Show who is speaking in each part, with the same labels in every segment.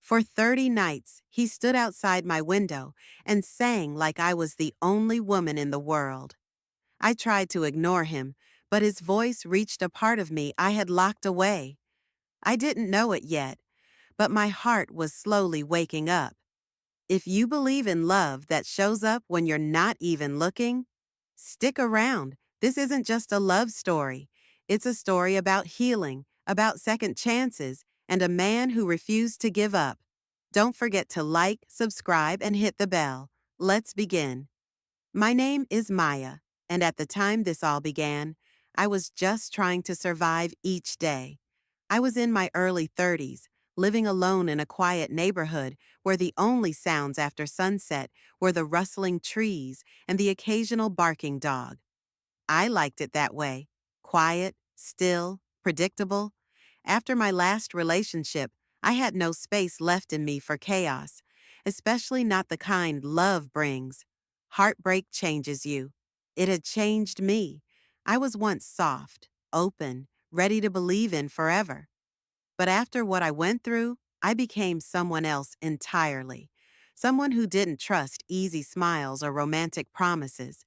Speaker 1: For 30 nights, he stood outside my window and sang like I was the only woman in the world. I tried to ignore him, but his voice reached a part of me I had locked away. I didn't know it yet, but my heart was slowly waking up. If you believe in love that shows up when you're not even looking, stick around. This isn't just a love story. It's a story about healing, about second chances, and a man who refused to give up. Don't forget to like, subscribe, and hit the bell. Let's begin. My name is Maya, and at the time this all began, I was just trying to survive each day. I was in my early 30s, living alone in a quiet neighborhood where the only sounds after sunset were the rustling trees and the occasional barking dog. I liked it that way, quiet, still, predictable. After my last relationship, I had no space left in me for chaos, especially not the kind love brings. Heartbreak changes you. It had changed me. I was once soft, open, ready to believe in forever. But after what I went through, I became someone else entirely. Someone who didn't trust easy smiles or romantic promises.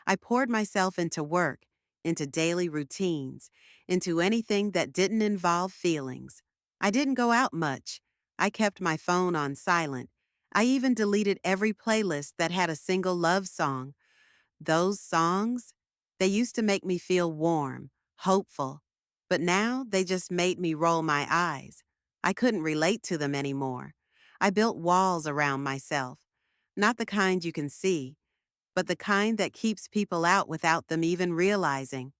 Speaker 1: I poured myself into work, into daily routines, into anything that didn't involve feelings. I didn't go out much. I kept my phone on silent. I even deleted every playlist that had a single love song. Those songs, they used to make me feel warm, hopeful, but now they just made me roll my eyes. I couldn't relate to them anymore. I built walls around myself, not the kind you can see, but the kind that keeps people out without them even realizing.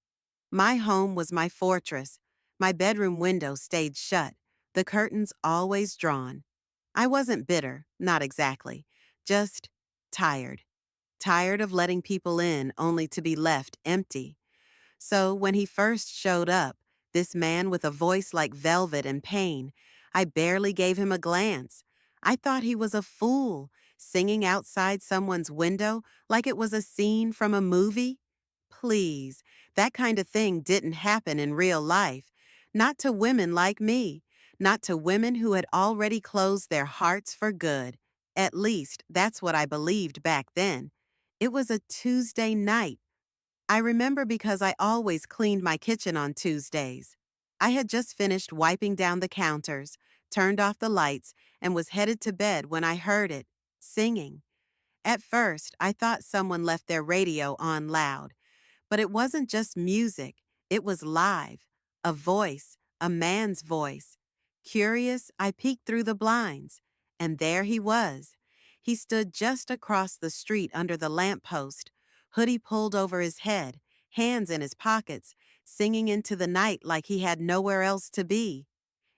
Speaker 1: My home was my fortress. My bedroom window stayed shut, the curtains always drawn. I wasn't bitter, not exactly, just tired. Tired of letting people in only to be left empty. So when he first showed up, this man with a voice like velvet and pain, I barely gave him a glance. I thought he was a fool, singing outside someone's window like it was a scene from a movie. Please, that kind of thing didn't happen in real life. Not to women like me. Not to women who had already closed their hearts for good. At least, that's what I believed back then. It was a Tuesday night. I remember because I always cleaned my kitchen on Tuesdays. I had just finished wiping down the counters, turned off the lights, and was headed to bed when I heard it, singing. At first, I thought someone left their radio on loud, but it wasn't just music, it was live. A voice, a man's voice. Curious, I peeked through the blinds, and there he was. He stood just across the street under the lamppost, hoodie pulled over his head, hands in his pockets, singing into the night like he had nowhere else to be.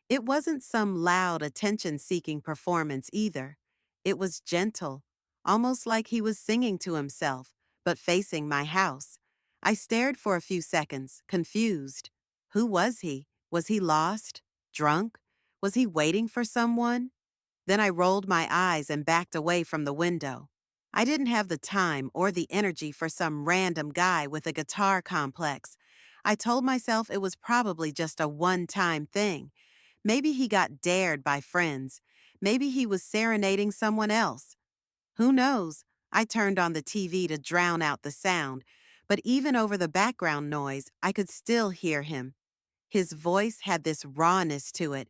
Speaker 1: It wasn't some loud, attention-seeking performance either. It was gentle, almost like he was singing to himself, but facing my house. I stared for a few seconds, confused. Who was he? Was he lost? Drunk? Was he waiting for someone? Then I rolled my eyes and backed away from the window. I didn't have the time or the energy for some random guy with a guitar complex. I told myself it was probably just a one-time thing. Maybe he got dared by friends. Maybe he was serenading someone else. Who knows? I turned on the TV to drown out the sound, but even over the background noise, I could still hear him. His voice had this rawness to it.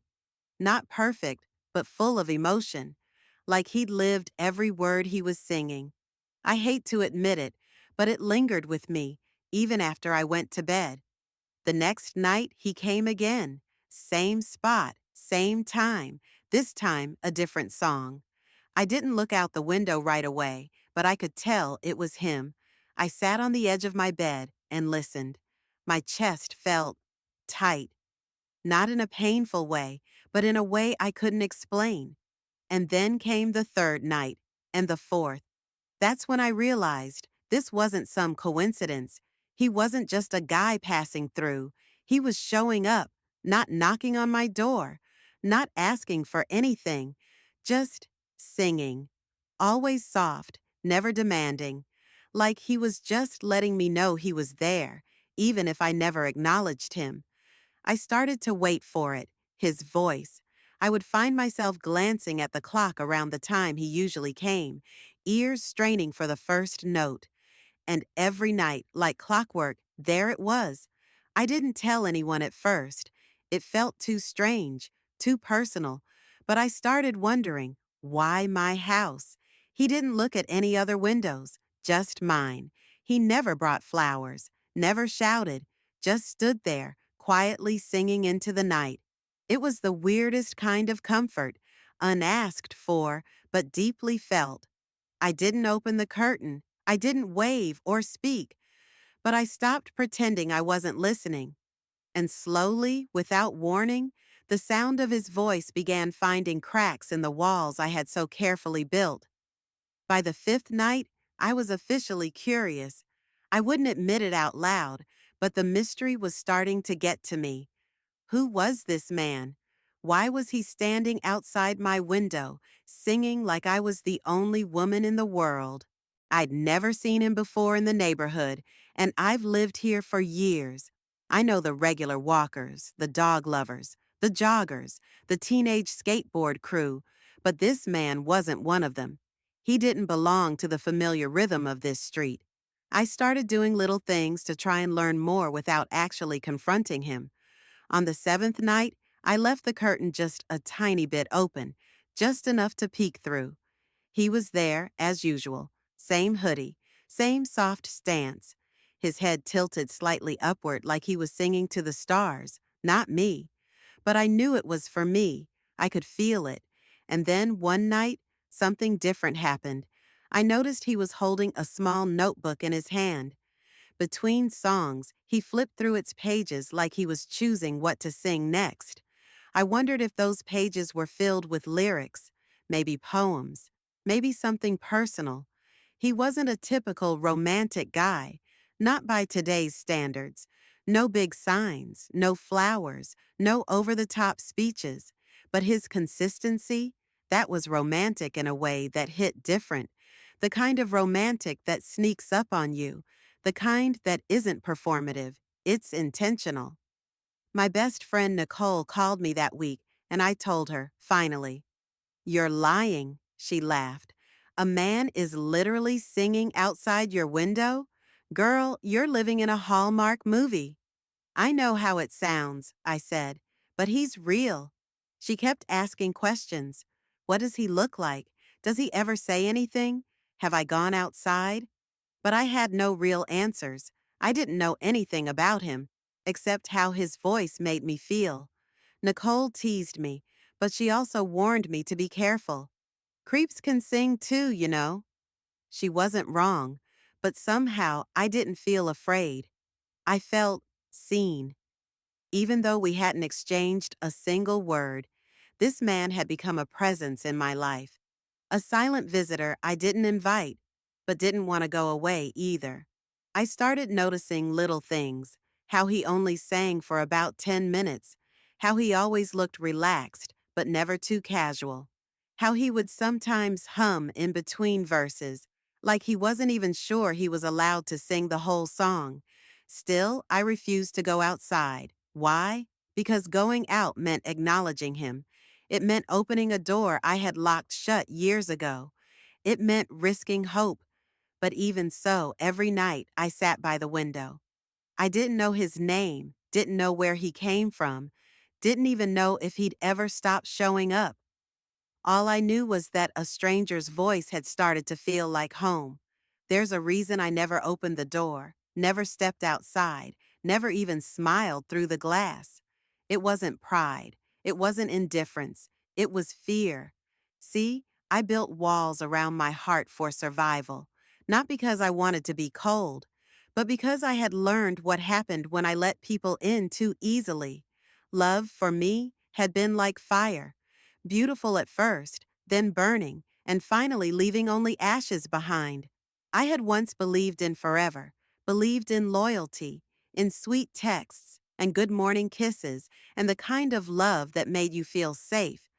Speaker 1: Not perfect, but full of emotion, like he'd lived every word he was singing. I hate to admit it, but it lingered with me, even after I went to bed. The next night, he came again. Same spot, same time, this time a different song. I didn't look out the window right away, but I could tell it was him. I sat on the edge of my bed and listened. My chest felt tight, not in a painful way, but in a way I couldn't explain. And then came the third night, and the fourth. That's when I realized this wasn't some coincidence. He wasn't just a guy passing through. He was showing up, not knocking on my door, not asking for anything, just singing. Always soft, never demanding. Like he was just letting me know he was there, even if I never acknowledged him. I started to wait for it, his voice. I would find myself glancing at the clock around the time he usually came, ears straining for the first note. And every night, like clockwork, there it was. I didn't tell anyone at first. It felt too strange, too personal. But I started wondering, why my house? He didn't look at any other windows, just mine. He never brought flowers, never shouted, just stood there, quietly singing into the night. It was the weirdest kind of comfort, unasked for, but deeply felt. I didn't open the curtain. I didn't wave or speak, but I stopped pretending I wasn't listening. And slowly, without warning, the sound of his voice began finding cracks in the walls I had so carefully built. By the fifth night, I was officially curious. I wouldn't admit it out loud, but the mystery was starting to get to me. Who was this man? Why was he standing outside my window, singing like I was the only woman in the world? I'd never seen him before in the neighborhood, and I've lived here for years. I know the regular walkers, the dog lovers, the joggers, the teenage skateboard crew, but this man wasn't one of them. He didn't belong to the familiar rhythm of this street. I started doing little things to try and learn more without actually confronting him. On the seventh night, I left the curtain just a tiny bit open, just enough to peek through. He was there, as usual, same hoodie, same soft stance, his head tilted slightly upward like he was singing to the stars, not me. But I knew it was for me. I could feel it. And then one night, something different happened. I noticed he was holding a small notebook in his hand. Between songs, he flipped through its pages like he was choosing what to sing next. I wondered if those pages were filled with lyrics, maybe poems, maybe something personal. He wasn't a typical romantic guy, not by today's standards. No big signs, no flowers, no over-the-top speeches. But his consistency, that was romantic in a way that hit different. The kind of romantic that sneaks up on you, the kind that isn't performative, it's intentional. My best friend Nicole called me that week, and I told her, finally. You're lying, she laughed. A man is literally singing outside your window? Girl, you're living in a Hallmark movie. I know how it sounds, I said, but he's real. She kept asking questions. What does he look like? Does he ever say anything? Have I gone outside? But I had no real answers. I didn't know anything about him, except how his voice made me feel. Nicole teased me, but she also warned me to be careful. Creeps can sing too, you know. She wasn't wrong, but somehow I didn't feel afraid. I felt seen. Even though we hadn't exchanged a single word, this man had become a presence in my life. A silent visitor I didn't invite, but didn't want to go away either. I started noticing little things, how he only sang for about 10 minutes, how he always looked relaxed, but never too casual, how he would sometimes hum in between verses, like he wasn't even sure he was allowed to sing the whole song. Still, I refused to go outside. Why? Because going out meant acknowledging him. It meant opening a door I had locked shut years ago. It meant risking hope. But even so, every night I sat by the window. I didn't know his name, didn't know where he came from, didn't even know if he'd ever stop showing up. All I knew was that a stranger's voice had started to feel like home. There's a reason I never opened the door, never stepped outside, never even smiled through the glass. It wasn't pride. It wasn't indifference. It was fear. See, I built walls around my heart for survival, not because I wanted to be cold, but because I had learned what happened when I let people in too easily. Love, for me, had been like fire. Beautiful at first, then burning, and finally leaving only ashes behind. I had once believed in forever, believed in loyalty, in sweet texts, and good morning kisses, and the kind of love that made you feel safe.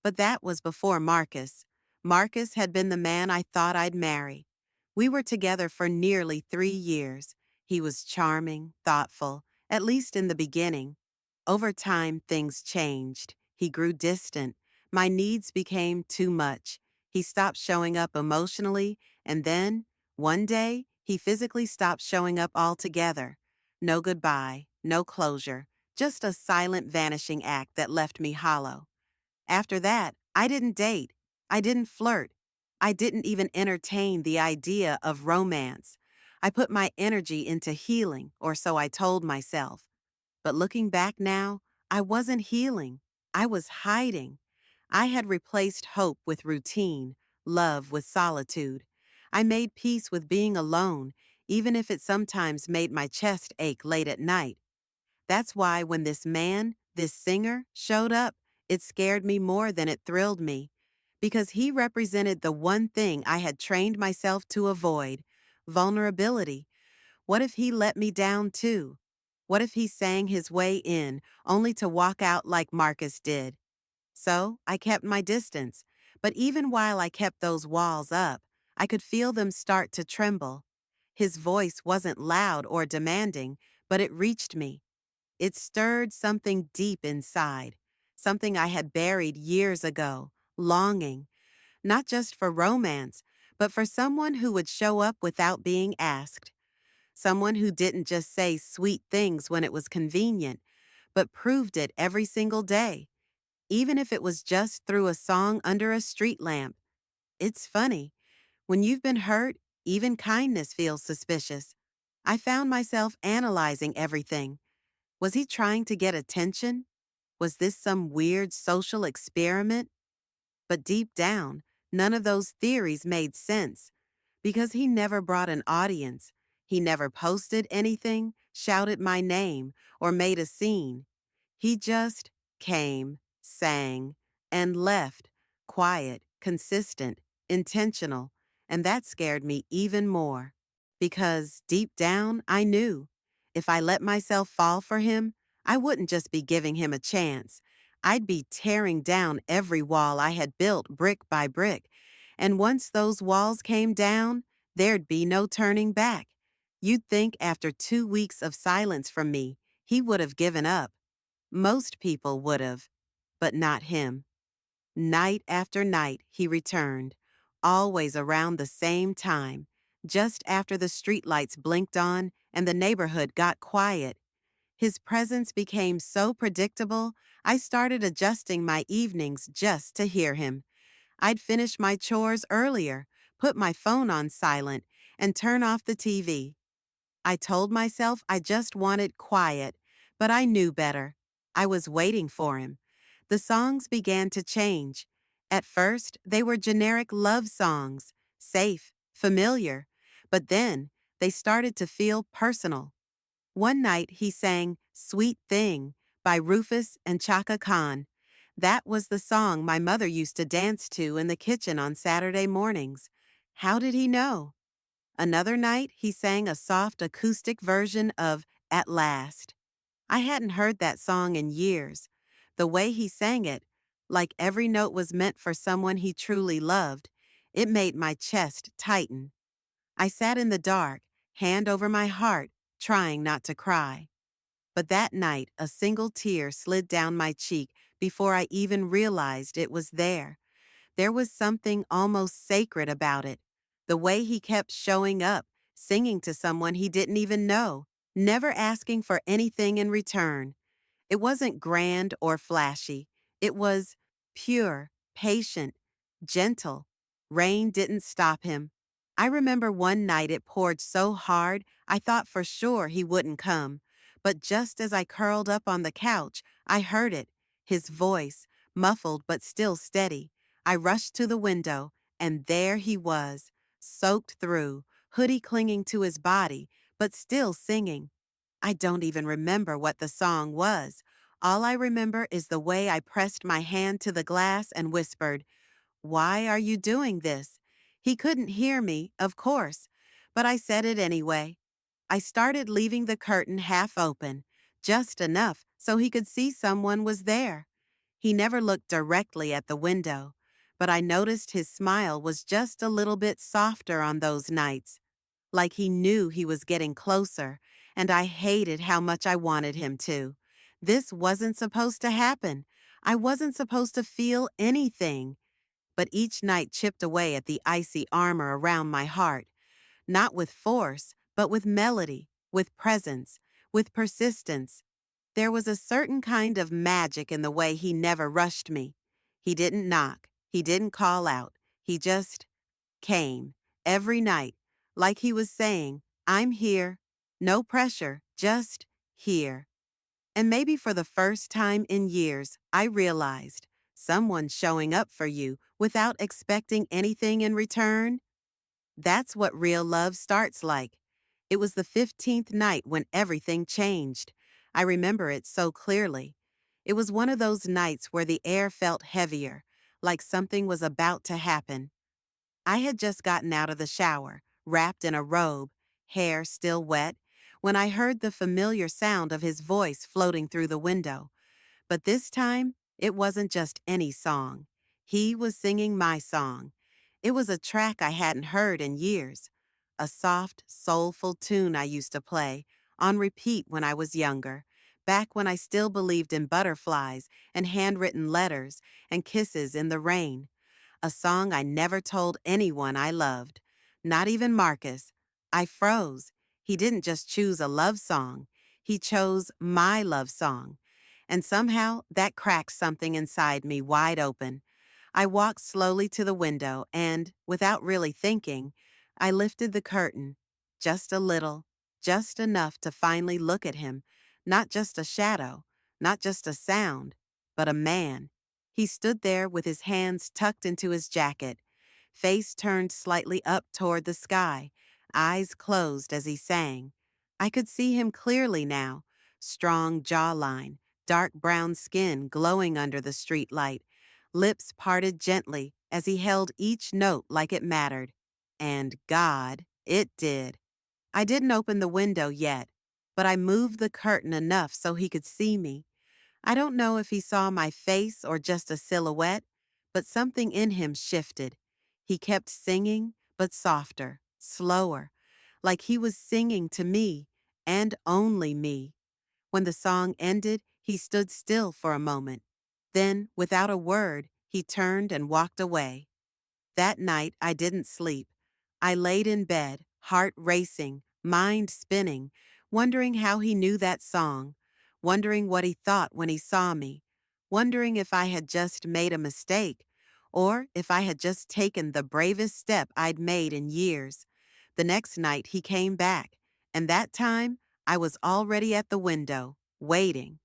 Speaker 1: But that was before Marcus. Marcus had been the man I thought I'd marry. We were together for nearly 3 years. He was charming, thoughtful, at least in the beginning. Over time, things changed. He grew distant. My needs became too much. He stopped showing up emotionally, and then, one day, he physically stopped showing up altogether. No goodbye, no closure, just a silent vanishing act that left me hollow. After that, I didn't date. I didn't flirt. I didn't even entertain the idea of romance. I put my energy into healing, or so I told myself. But looking back now, I wasn't healing. I was hiding. I had replaced hope with routine, love with solitude. I made peace with being alone, even if it sometimes made my chest ache late at night. That's why when this man, this singer, showed up, it scared me more than it thrilled me. Because he represented the one thing I had trained myself to avoid: vulnerability. What if he let me down too? What if he sang his way in, only to walk out like Marcus did? So I kept my distance. But even while I kept those walls up, I could feel them start to tremble. His voice wasn't loud or demanding, but it reached me. It stirred something deep inside, something I had buried years ago: longing, not just for romance, but for someone who would show up without being asked. Someone who didn't just say sweet things when it was convenient, but proved it every single day, even if it was just through a song under a street lamp. It's funny. When you've been hurt, even kindness feels suspicious. I found myself analyzing everything. Was he trying to get attention? Was this some weird social experiment? But deep down, none of those theories made sense because he never brought an audience. He never posted anything, shouted my name, or made a scene. He just came, sang, and left, quiet, consistent, intentional, and that scared me even more. Because deep down, I knew if I let myself fall for him, I wouldn't just be giving him a chance. I'd be tearing down every wall I had built brick by brick. And once those walls came down, there'd be no turning back. You'd think after 2 weeks of silence from me, he would have given up. Most people would have, but not him. Night after night, he returned, always around the same time, just after the streetlights blinked on and the neighborhood got quiet. His presence became so predictable, I started adjusting my evenings just to hear him. I'd finish my chores earlier, put my phone on silent, and turn off the TV. I told myself I just wanted quiet, but I knew better. I was waiting for him. The songs began to change. At first, they were generic love songs, safe, familiar, but then they started to feel personal. One night he sang Sweet Thing by Rufus and Chaka Khan. That was the song my mother used to dance to in the kitchen on Saturday mornings. How did he know? Another night he sang a soft acoustic version of At Last. I hadn't heard that song in years. The way he sang it, like every note was meant for someone he truly loved, it made my chest tighten. I sat in the dark, hand over my heart, trying not to cry. But that night, a single tear slid down my cheek before I even realized it was there. There was something almost sacred about it. The way he kept showing up, singing to someone he didn't even know, never asking for anything in return. It wasn't grand or flashy. It was pure, patient, gentle. Rain didn't stop him. I remember one night it poured so hard I thought for sure he wouldn't come. But just as I curled up on the couch, I heard it, his voice, muffled but still steady. I rushed to the window, and there he was, soaked through, hoodie clinging to his body, but still singing. I don't even remember what the song was. All I remember is the way I pressed my hand to the glass and whispered, "Why are you doing this?" He couldn't hear me, of course, but I said it anyway. I started leaving the curtain half open, just enough so he could see someone was there. He never looked directly at the window, but I noticed his smile was just a little bit softer on those nights, like he knew he was getting closer, and I hated how much I wanted him to. This wasn't supposed to happen. I wasn't supposed to feel anything, but each night chipped away at the icy armor around my heart, not with force, but with melody, with presence, with persistence. There was a certain kind of magic in the way he never rushed me. He didn't knock, he didn't call out, he just came, every night, like he was saying, I'm here, no pressure, just here. And maybe for the first time in years, I realized someone showing up for you without expecting anything in return. That's what real love starts like. It was the 15th night when everything changed. I remember it so clearly. It was one of those nights where the air felt heavier, like something was about to happen. I had just gotten out of the shower, wrapped in a robe, hair still wet, when I heard the familiar sound of his voice floating through the window. But this time, it wasn't just any song. He was singing my song. It was a track I hadn't heard in years. A soft, soulful tune I used to play, on repeat when I was younger, back when I still believed in butterflies and handwritten letters and kisses in the rain. A song I never told anyone I loved, not even Marcus. I froze. He didn't just choose a love song, he chose my love song. And somehow that cracked something inside me wide open. I walked slowly to the window and, without really thinking, I lifted the curtain, just a little, just enough to finally look at him, not just a shadow, not just a sound, but a man. He stood there with his hands tucked into his jacket, face turned slightly up toward the sky, eyes closed as he sang. I could see him clearly now, strong jawline, dark brown skin glowing under the street light, lips parted gently as he held each note like it mattered. And God, it did. I didn't open the window yet, but I moved the curtain enough so he could see me. I don't know if he saw my face or just a silhouette, but something in him shifted. He kept singing, but softer, slower, like he was singing to me, and only me. When the song ended, he stood still for a moment. Then, without a word, he turned and walked away. That night, I didn't sleep. I laid in bed, heart racing, mind spinning, wondering how he knew that song, wondering what he thought when he saw me, wondering if I had just made a mistake, or if I had just taken the bravest step I'd made in years. The next night, he came back, and that time, I was already at the window, waiting.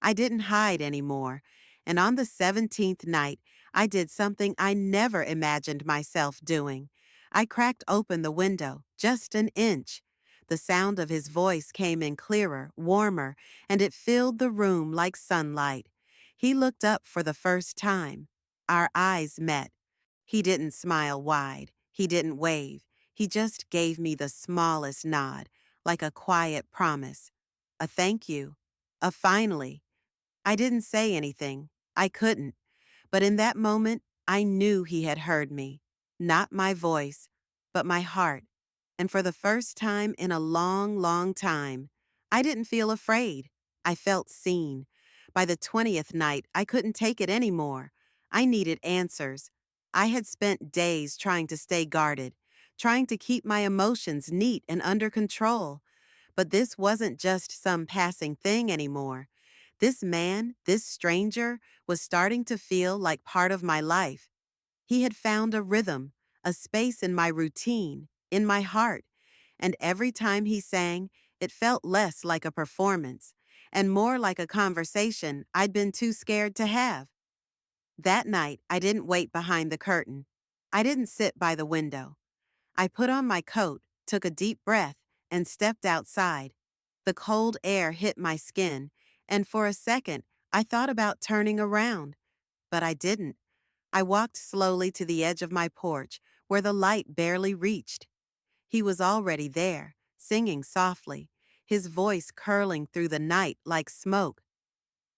Speaker 1: I didn't hide anymore, and on the 17th night, I did something I never imagined myself doing. I cracked open the window, just an inch. The sound of his voice came in clearer, warmer, and it filled the room like sunlight. He looked up for the first time. Our eyes met. He didn't smile wide. He didn't wave. He just gave me the smallest nod, like a quiet promise. A thank you. A finally. I didn't say anything. I couldn't. But in that moment, I knew he had heard me. Not my voice, but my heart. And for the first time in a long, long time, I didn't feel afraid. I felt seen. By the 20th night, I couldn't take it anymore. I needed answers. I had spent days trying to stay guarded, trying to keep my emotions neat and under control. But this wasn't just some passing thing anymore. This man, this stranger, was starting to feel like part of my life. He had found a rhythm, a space in my routine, in my heart, and every time he sang, it felt less like a performance and more like a conversation I'd been too scared to have. That night, I didn't wait behind the curtain. I didn't sit by the window. I put on my coat, took a deep breath, and stepped outside. The cold air hit my skin, and for a second, I thought about turning around. But I didn't. I walked slowly to the edge of my porch, where the light barely reached. He was already there, singing softly, his voice curling through the night like smoke.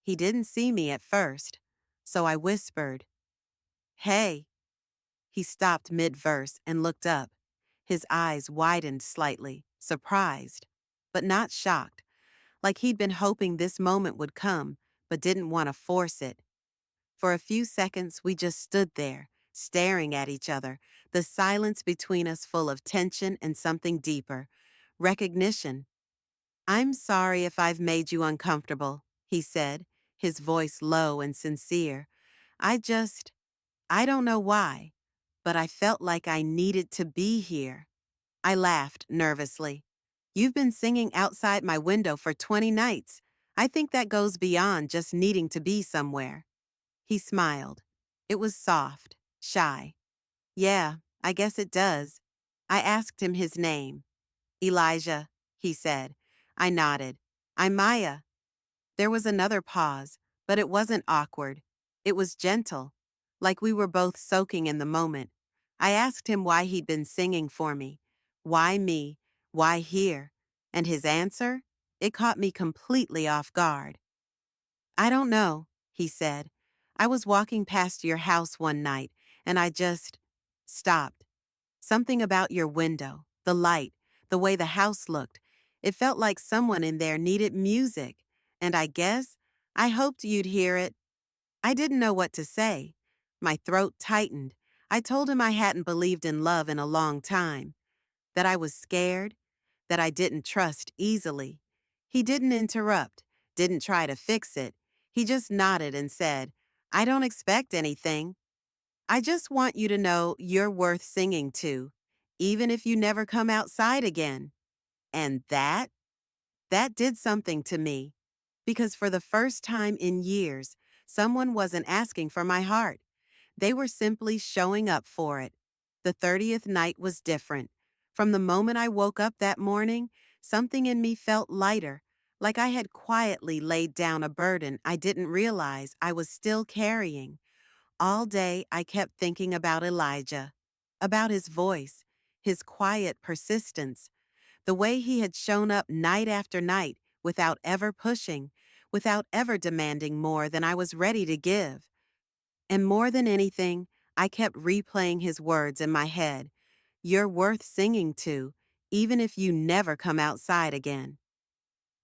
Speaker 1: He didn't see me at first, so I whispered, "Hey." He stopped mid-verse and looked up. His eyes widened slightly, surprised, but not shocked, like he'd been hoping this moment would come, but didn't want to force it. For a few seconds, we just stood there, staring at each other, the silence between us full of tension and something deeper recognition. "I'm sorry if I've made you uncomfortable," he said, his voice low and sincere. I just, I don't know why, but I felt like I needed to be here. I laughed nervously. "You've been singing outside my window for 20 nights. I think that goes beyond just needing to be somewhere." He smiled. It was soft, shy. "Yeah, I guess it does." I asked him his name. "Elijah," he said. I nodded. "I'm Maya." There was another pause, but it wasn't awkward. It was gentle, like we were both soaking in the moment. I asked him why he'd been singing for me. Why me? Why here? And his answer? It caught me completely off guard. "I don't know," he said. "I was walking past your house one night, and I just stopped. Something about your window, the light, the way the house looked. It felt like someone in there needed music, and I guess I hoped you'd hear it." I didn't know what to say. My throat tightened. I told him I hadn't believed in love in a long time, that I was scared, that I didn't trust easily. He didn't interrupt, didn't try to fix it. He just nodded and said, "I don't expect anything. I just want you to know you're worth singing to, even if you never come outside again." And that did something to me. Because for the first time in years, someone wasn't asking for my heart. They were simply showing up for it. The 30th night was different. From the moment I woke up that morning, something in me felt lighter, like I had quietly laid down a burden I didn't realize I was still carrying. All day, I kept thinking about Elijah, about his voice, his quiet persistence, the way he had shown up night after night without ever pushing, without ever demanding more than I was ready to give. And more than anything, I kept replaying his words in my head. "You're worth singing to, even if you never come outside again."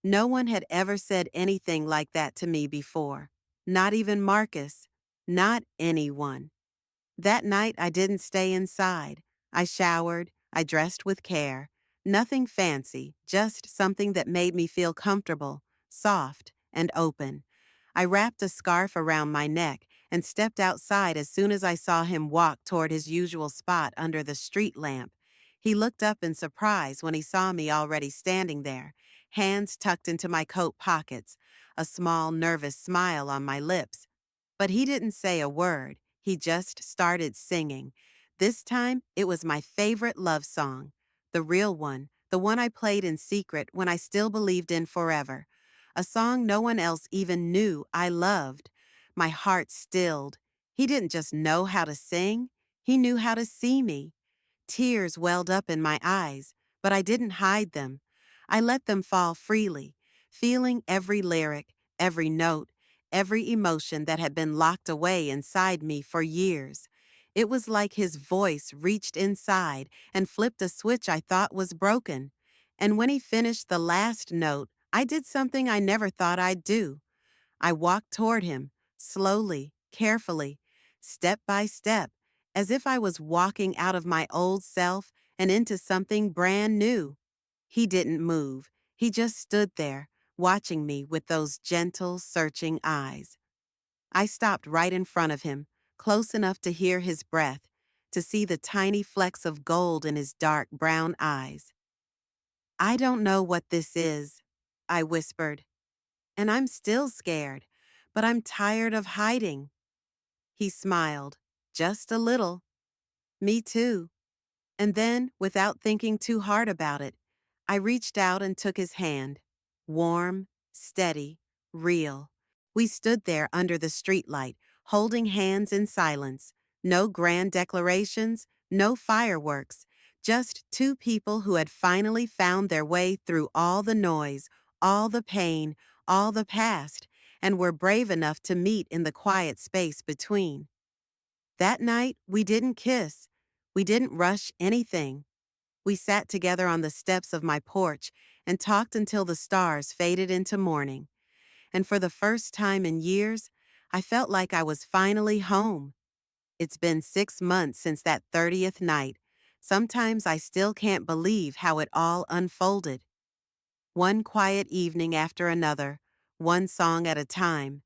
Speaker 1: No one had ever said anything like that to me before. Not even Marcus. Not anyone. That night, I didn't stay inside. I showered, I dressed with care. Nothing fancy, just something that made me feel comfortable, soft, and open. I wrapped a scarf around my neck and stepped outside as soon as I saw him walk toward his usual spot under the street lamp. He looked up in surprise when he saw me already standing there, hands tucked into my coat pockets, a small, nervous smile on my lips. But he didn't say a word. He just started singing. This time, it was my favorite love song. The real one, the one I played in secret when I still believed in forever. A song no one else even knew I loved. My heart stilled. He didn't just know how to sing, he knew how to see me. Tears welled up in my eyes, but I didn't hide them. I let them fall freely, feeling every lyric, every note, every emotion that had been locked away inside me for years. It was like his voice reached inside and flipped a switch I thought was broken. And when he finished the last note, I did something I never thought I'd do. I walked toward him, slowly, carefully, step by step, as if I was walking out of my old self and into something brand new. He didn't move. He just stood there, watching me with those gentle, searching eyes. I stopped right in front of him, close enough to hear his breath, to see the tiny flecks of gold in his dark brown eyes. "I don't know what this is," I whispered. "And I'm still scared, but I'm tired of hiding." He smiled, just a little. "Me too." And then, without thinking too hard about it, I reached out and took his hand. Warm, steady, real. We stood there under the streetlight, holding hands in silence. No grand declarations, no fireworks, just two people who had finally found their way through all the noise, all the pain, all the past, and were brave enough to meet in the quiet space between. That night, we didn't kiss. We didn't rush anything. We sat together on the steps of my porch and talked until the stars faded into morning. And for the first time in years, I felt like I was finally home. It's been 6 months since that 30th night. Sometimes I still can't believe how it all unfolded. One quiet evening after another, one song at a time,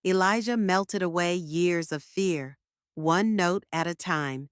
Speaker 1: Elijah melted away years of fear, one note at a time.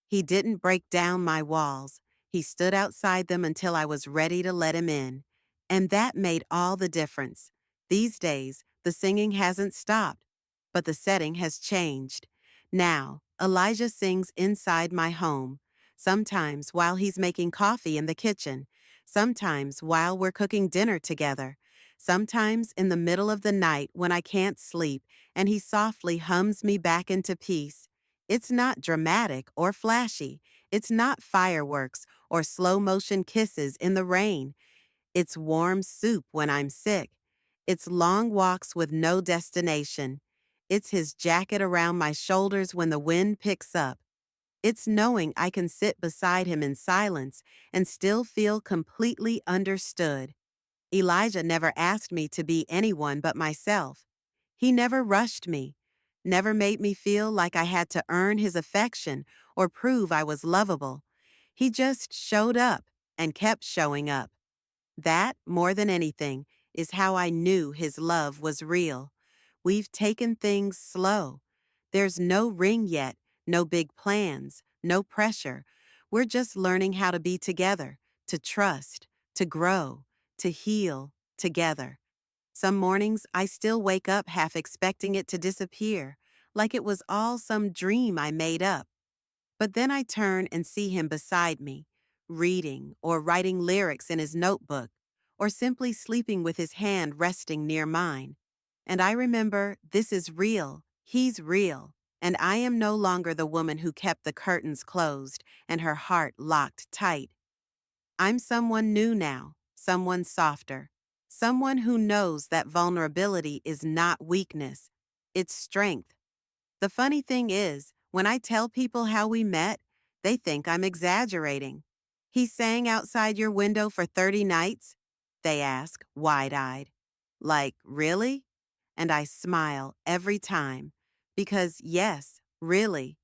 Speaker 1: He didn't break down my walls. He stood outside them until I was ready to let him in. And that made all the difference. These days, the singing hasn't stopped, but the setting has changed. Now, Elijah sings inside my home, sometimes while he's making coffee in the kitchen, sometimes while we're cooking dinner together, sometimes in the middle of the night when I can't sleep and he softly hums me back into peace. It's not dramatic or flashy. It's not fireworks or slow motion kisses in the rain. It's warm soup when I'm sick. It's long walks with no destination. It's his jacket around my shoulders when the wind picks up. It's knowing I can sit beside him in silence and still feel completely understood. Elijah never asked me to be anyone but myself. He never rushed me, never made me feel like I had to earn his affection or prove I was lovable. He just showed up and kept showing up. That, more than anything, is how I knew his love was real. We've taken things slow. There's no ring yet, no big plans, no pressure. We're just learning how to be together, to trust, to grow, to heal together. Some mornings I still wake up half expecting it to disappear, like it was all some dream I made up. But then I turn and see him beside me, reading or writing lyrics in his notebook, or simply sleeping with his hand resting near mine. And I remember this is real, he's real, and I am no longer the woman who kept the curtains closed and her heart locked tight. I'm someone new now, someone softer, someone who knows that vulnerability is not weakness, it's strength. The funny thing is, when I tell people how we met, they think I'm exaggerating. He sang outside your window for 30 nights? They ask, wide-eyed. Like, really? And I smile every time. Because yes, really.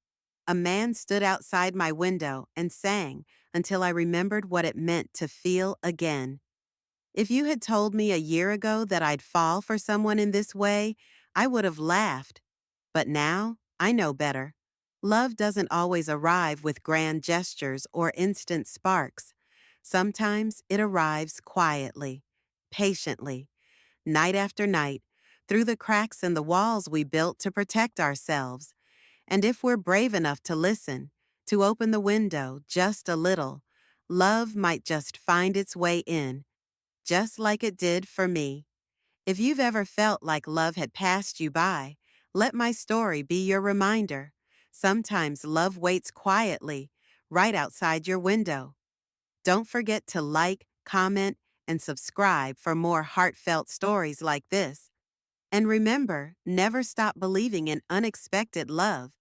Speaker 1: A man stood outside my window and sang until I remembered what it meant to feel again. If you had told me a year ago that I'd fall for someone in this way, I would have laughed. But now, I know better. Love doesn't always arrive with grand gestures or instant sparks. Sometimes it arrives quietly, patiently, night after night, through the cracks in the walls we built to protect ourselves. And if we're brave enough to listen, to open the window just a little, love might just find its way in, just like it did for me. If you've ever felt like love had passed you by, let my story be your reminder. Sometimes love waits quietly, right outside your window. Don't forget to like, comment, and subscribe for more heartfelt stories like this. And remember, never stop believing in unexpected love.